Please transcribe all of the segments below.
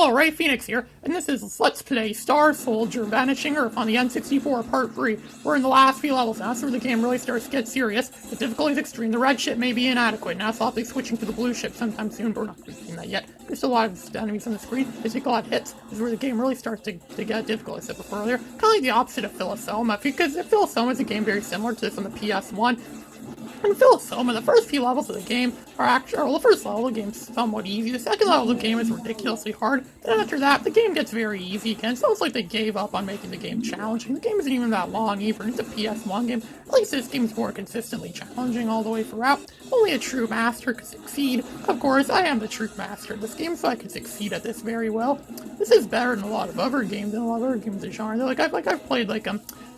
Alright, Phoenix here, and this is Let's Play Star Soldier Vanishing Earth on the N64 Part 3. We're in the last few levels now, so where the game really starts to get serious. The difficulty is extreme, the red ship may be inadequate, now so I'll be switching to the blue ship sometime soon, but we're not going to be doing that yet. There's a lot of enemies on the screen, they take a lot of hits. This is where the game really starts to get difficult, I said before earlier. Kind of like the opposite of Philosoma, because Philosoma is a game very similar to this on the PS1. In Philosoma, the first few levels of the game are actually, well, the first level of the game is somewhat easy. The second level of the game is ridiculously hard. Then after that, the game gets very easy again. It's almost like they gave up on making the game challenging. The game isn't even that long either. It's a PS1 game. At least this game's more consistently challenging all the way throughout. Only a true master could succeed. Of course, I am the true master of this game, so I could succeed at this very well. This is better than a lot of other games, in the genre. I've played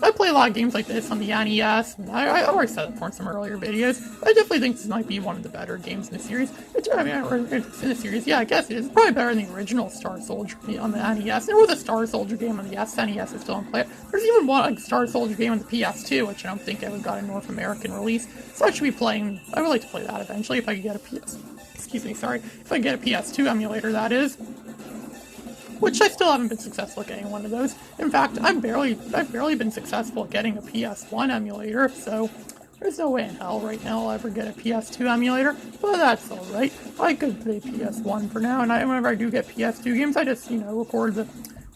I play a lot of games like this on the NES, and I already said it for some earlier videos. I definitely think this might be one of the better games in the series. It's in the series, yeah, I guess it is. It's probably better than the original Star Soldier on the NES. There was a Star Soldier game on the SNES, I still don't play it. There's even one Star Soldier game on the PS2, which I don't think ever got a North American release. So I should be playing, I would like to play that eventually if I could get a if I get a PS2 emulator, that is. Which I still haven't been successful at getting one of those. In fact, I've barely been successful at getting a PS1 emulator, so there's no way in hell right now I'll ever get a PS2 emulator, but that's alright. I could play PS1 for now, and whenever I do get PS2 games, I just, record the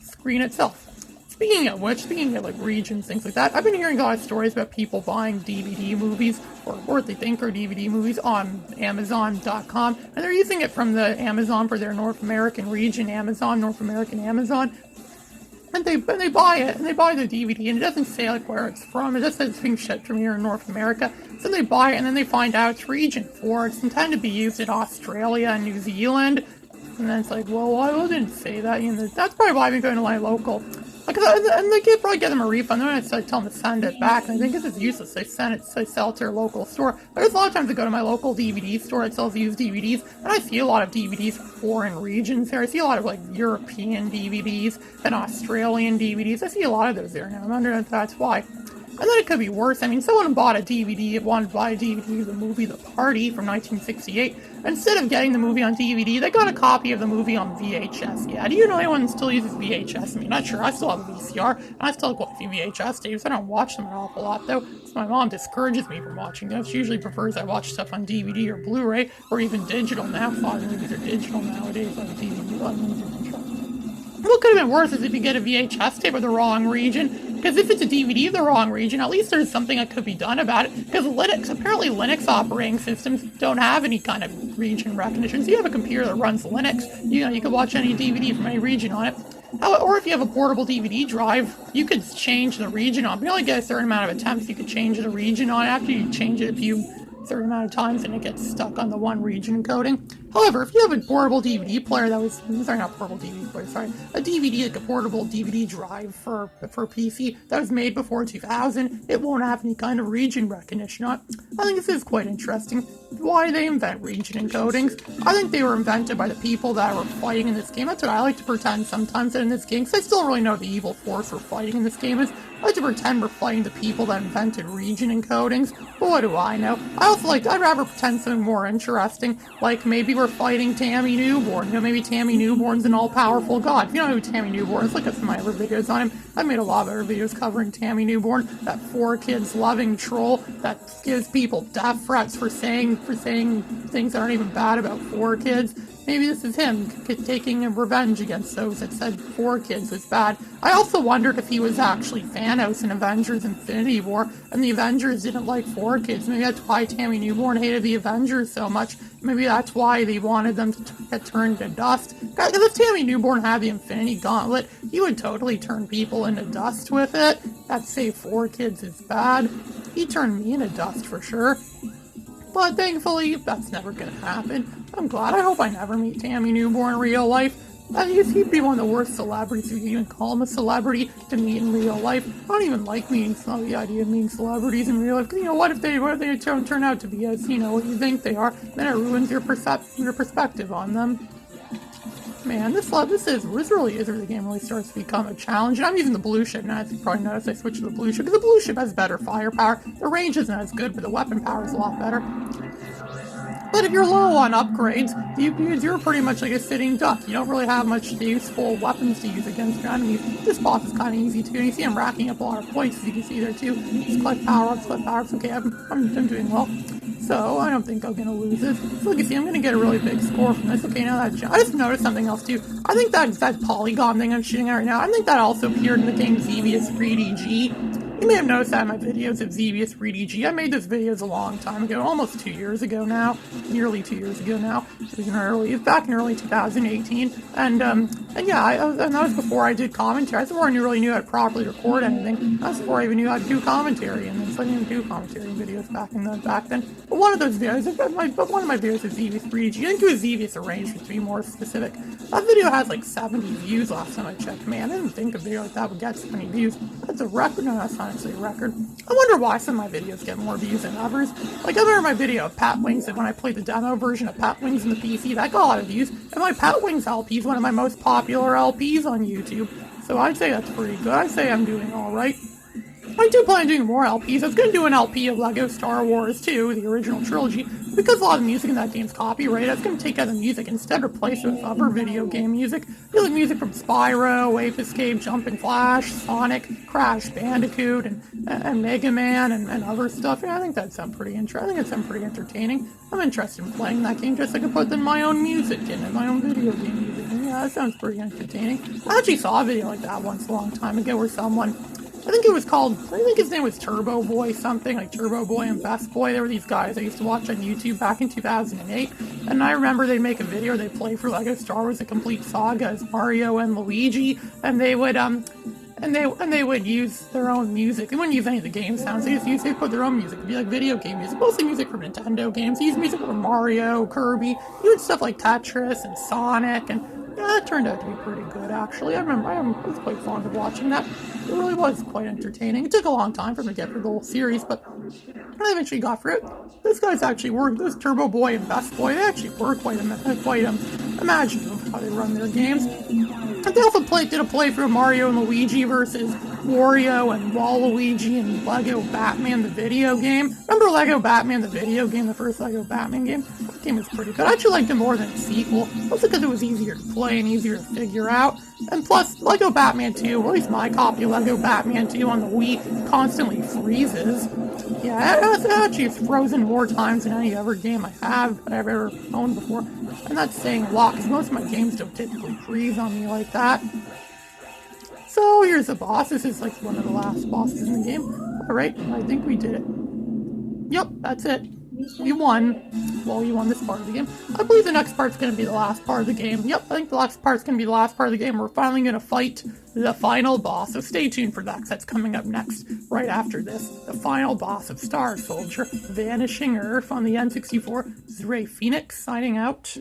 screen itself. Speaking of like regions, things like that, I've been hearing a lot of stories about people buying DVD movies, or what they think are DVD movies, on Amazon.com, and they're using it from the Amazon for their North American region, North American Amazon, and they buy it, and they buy the DVD, and it doesn't say like where it's from, it just says it's being shipped from here in North America, so they buy it, and then they find out it's region 4, it's intended to be used in Australia and New Zealand, and then it's like, well, I didn't say that, that's probably why I've been going to my local. And they could probably get them a refund. They're going to tell them to send it back. And I think this is useless. They sell it to their local store. There's a lot of times I go to my local DVD store that sells used DVDs, and I see a lot of DVDs from foreign regions there. I see a lot of European DVDs and Australian DVDs. I see a lot of those there now. I'm wondering if that's why. And then it could be worse. I mean, someone bought a DVD, wanted to buy a DVD of the movie The Party from 1968. Instead of getting the movie on DVD, they got a copy of the movie on VHS. Yeah, do you know anyone still uses VHS? I mean, not sure. I still have a VCR, and I still have quite a few VHS tapes. I don't watch them an awful lot, though, so my mom discourages me from watching them. She usually prefers I watch stuff on DVD or Blu-ray, or even digital now. A lot of movies are digital nowadays on DVD. What could have been worse is if you get a VHS tape of the wrong region, because if it's a DVD of the wrong region, at least there's something that could be done about it, because apparently Linux operating systems don't have any kind of region recognition. So you have a computer that runs Linux, you could watch any DVD from any region on it. Or if you have a portable DVD drive, you could change the region on it. You only get a certain amount of attempts you could change the region on. After you change it a certain amount of times, and it gets stuck on the one region encoding. However, if you have a portable DVD player a DVD, like a portable DVD drive for PC that was made before 2000, it won't have any kind of region recognition on it. I think this is quite interesting. Why they invent region encodings? I think they were invented by the people that were fighting in this game. That's what I like to pretend sometimes that in this game, because I still don't really know what the evil force we're fighting in this game is. I like to pretend we're fighting the people that invented region encodings, but what do I know? I'd rather pretend something more interesting, like maybe we're fighting Tammy Newborn. Maybe Tammy Newborn's an all-powerful god. If you don't know who Tammy Newborn is, look at some of my other videos on him. I've made a lot of other videos covering Tammy Newborn, that 4-kids loving troll that gives people death threats for saying things that aren't even bad about 4 kids. Maybe this is him taking revenge against those that said 4 kids was bad. I also wondered if he was actually Thanos in Avengers Infinity War, and the Avengers didn't like 4 kids. Maybe that's why Tammy Newborn hated the Avengers so much. Maybe that's why they wanted them to get turned to dust. Guys, if Tammy Newborn had the Infinity Gauntlet, he would totally turn people into dust with it. That'd say 4 kids is bad. He'd turn me into dust for sure. But thankfully, that's never gonna happen. I'm glad. I hope I never meet Tammy Newborn in real life. He'd be one of the worst celebrities, if you even call him a celebrity, to meet in real life. I don't even like the idea of meeting celebrities in real life. What if they don't turn out to be as, what you think they are? Then it ruins your perspective on them. Man, this really is where the game really starts to become a challenge. And I'm using the blue ship now. As you probably noticed, I switched to the blue ship, because the blue ship has better firepower. The range isn't as good, but the weapon power is a lot better. But if you're low on upgrades, you're pretty much like a sitting duck. You don't really have much useful weapons to use against your enemies. This boss is kind of easy too, and you see I'm racking up a lot of points, as you can see there too. Just collect power-ups, okay, I'm doing well. So, I don't think I'm gonna lose this. So, like you see, I'm gonna get a really big score from this. Okay, now that I just noticed something else too. I think that polygon thing I'm shooting at right now, I think that also appeared in the game Xevious 3DG. You may have noticed that in my videos of Xevious 3DG. I made those videos a long time ago, almost 2 years ago now, nearly 2 years ago now. It was back in early 2018, and yeah, and that was before I did commentary. That's before I really knew how to properly record anything. That's before I even knew how to do commentary, and so I didn't even do commentary videos back then. But one of those videos, one of my videos is Xevious 3DG. I think it was Xevious Arranged, to be more specific. That video has like 70 views last time I checked. Man, I didn't think a video like that would get so many views. That's a record. No, that's not actually a record. I wonder why some of my videos get more views than others. Like, I remember my video of Pat Wings, and when I played the demo version of Pat Wings in the PC, that got a lot of views. And my Pat Wings LP is one of my most popular LPs on YouTube. So I'd say that's pretty good. I'd say I'm doing alright. I do plan on doing more LPs. I was going to do an LP of LEGO Star Wars 2, the original trilogy. Because a lot of the music in that game's copyrighted, I was going to take out the music and instead replace it with other video game music. Like music from Spyro, Ape Escape, Jumpin' Flash, Sonic, Crash Bandicoot, and Mega Man, and other stuff. Yeah, I think that sounds pretty interesting. I think it sounds pretty entertaining. I'm interested in playing that game just so I can put in my own music in it, my own video game music. And yeah, that sounds pretty entertaining. I actually saw a video like that once a long time ago where someone, I think his name was Turbo Boy something, like Turbo Boy and Best Boy. There were these guys I used to watch on YouTube back in 2008, and I remember they'd make a video where they play for LEGO Star Wars: The Complete Saga as Mario and Luigi, and they would use their own music. They wouldn't use any of the game sounds. They put their own music. It'd be like video game music, mostly music from Nintendo games. They used music from Mario, Kirby, even stuff like Tetris and Sonic, and yeah, it turned out to be pretty good, actually. I was quite fond of watching that. It really was quite entertaining. It took a long time for me to get through the whole series, but I eventually got through it. Those guys actually work. Those Turbo Boy and Best Boy, they actually were quite imaginative how they run their games. And they also did a playthrough of Mario and Luigi versus Wario and Waluigi and Lego Batman the video game. Remember Lego Batman the video game, the first Lego Batman game? That game was pretty good. I actually liked it more than the sequel, mostly because it was easier to play and easier to figure out. And plus, Lego Batman 2, or at least my copy of Lego Batman 2 on the Wii, constantly freezes. Yeah, it actually has frozen more times than any other game I've ever owned before. And that's saying a lot, because most of my games don't typically freeze on me like that. So here's the boss. This is like one of the last bosses in the game. Alright, I think we did it. Yep, that's it. We won. Well, you won this part of the game. I believe the next part's going to be the last part of the game. Yep, I think the last part's going to be the last part of the game. We're finally going to fight the final boss. So stay tuned for that, because that's coming up next, right after this. The final boss of Star Soldier, Vanishing Earth on the N64. This is Ray Phoenix signing out.